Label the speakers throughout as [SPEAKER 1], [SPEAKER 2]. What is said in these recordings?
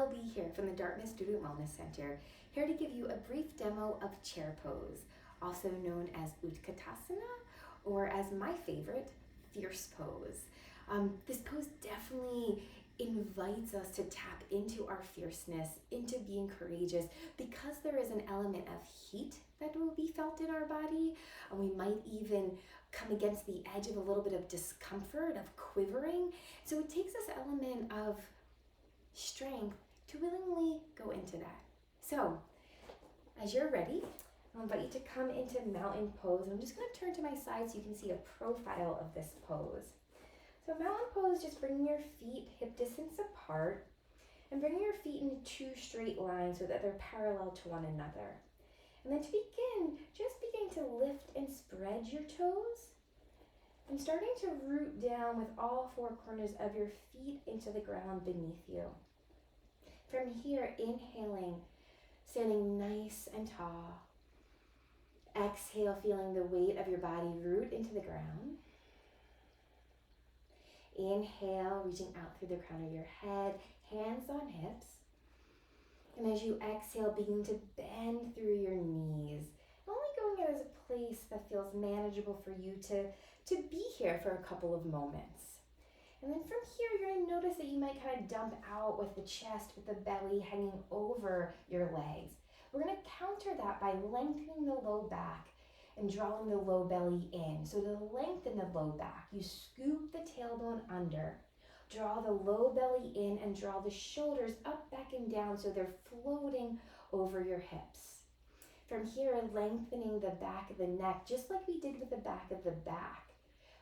[SPEAKER 1] LB here from the Dartmouth Student Wellness Center, here to give you a brief demo of chair pose, also known as Utkatasana, or as my favorite, fierce pose. This pose definitely invites us to tap into our fierceness, into being courageous, because there is an element of heat that will be felt in our body, and we might even come against the edge of a little bit of discomfort, of quivering. So it takes this element of strength to willingly go into that. So as you're ready, I'll invite you to come into mountain pose. I'm just going to turn to my side so you can see a profile of this pose. So mountain pose, just bringing your feet hip distance apart and bringing your feet in two straight lines so that they're parallel to one another. And then to begin, just begin to lift and spread your toes and starting to root down with all four corners of your feet into the ground beneath you. From here, inhaling, standing nice and tall. Exhale, feeling the weight of your body root into the ground. Inhale, reaching out through the crown of your head, hands on hips. And as you exhale, begin to bend through your knees, only going as a place that feels manageable for you to be here for a couple of moments. And then from here, you're going to notice that you might kind of dump out with the chest, with the belly hanging over your legs. We're going to counter that by lengthening the low back and drawing the low belly in. So to lengthen the low back, you scoop the tailbone under, draw the low belly in, and draw the shoulders up, back, and down so they're floating over your hips. From here, lengthening the back of the neck, just like we did with the back of the back,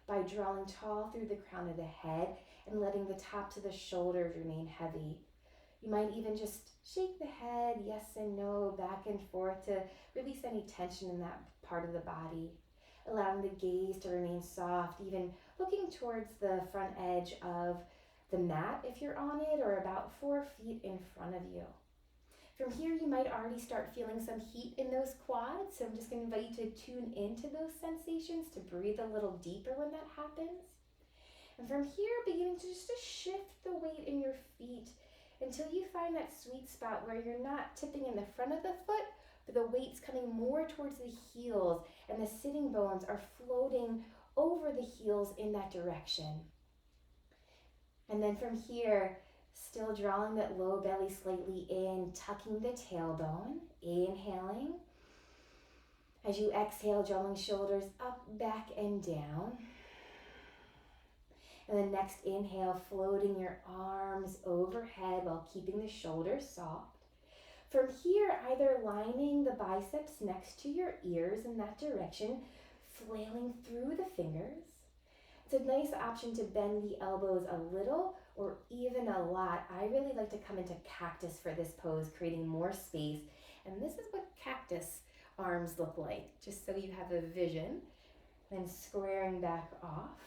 [SPEAKER 1] by drawing tall through the crown of the head and letting the tops of the shoulders remain heavy. You might even just shake the head, yes and no, back and forth to release any tension in that part of the body. Allowing the gaze to remain soft, even looking towards the front edge of the mat if you're on it, or about 4 feet in front of you. From here, you might already start feeling some heat in those quads, so I'm just going to invite you to tune into those sensations, to breathe a little deeper when that happens. And from here, beginning to just to shift the weight in your feet until you find that sweet spot where you're not tipping in the front of the foot, but the weight's coming more towards the heels and the sitting bones are floating over the heels in that direction. And then from here, still drawing that low belly slightly in, tucking the tailbone, inhaling. As you exhale, drawing shoulders up, back, and down. And then next inhale, floating your arms overhead while keeping the shoulders soft. From here, either lining the biceps next to your ears in that direction, flailing through the fingers. It's a nice option to bend the elbows a little or even a lot. I really like to come into cactus for this pose, creating more space. And this is what cactus arms look like, just so you have a vision. Then squaring back off.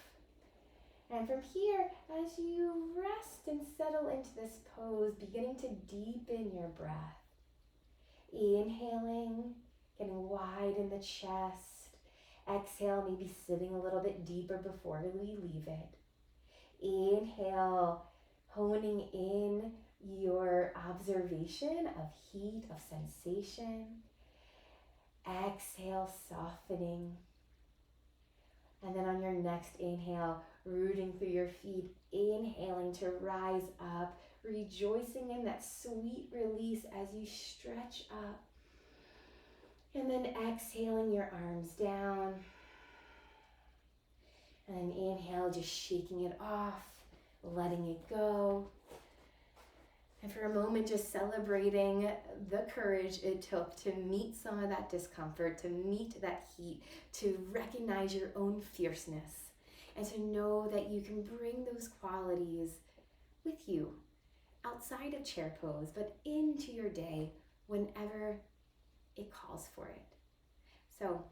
[SPEAKER 1] And from here, as you rest and settle into this pose, beginning to deepen your breath. Inhaling, getting wide in the chest. Exhale, maybe sitting a little bit deeper before we leave it. Inhale, honing in your observation of heat, of sensation. Exhale, softening. And then on your next inhale, rooting through your feet, inhaling to rise up, rejoicing in that sweet release as you stretch up. And then exhaling your arms down. And then inhale, just shaking it off, letting it go. And for a moment, just celebrating the courage it took to meet some of that discomfort, to meet that heat, to recognize your own fierceness, and to know that you can bring those qualities with you outside of chair pose, but into your day whenever it calls for it. So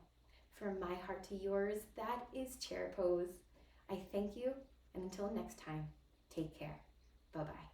[SPEAKER 1] from my heart to yours, that is chair pose. I thank you, and until next time, take care. Bye-bye.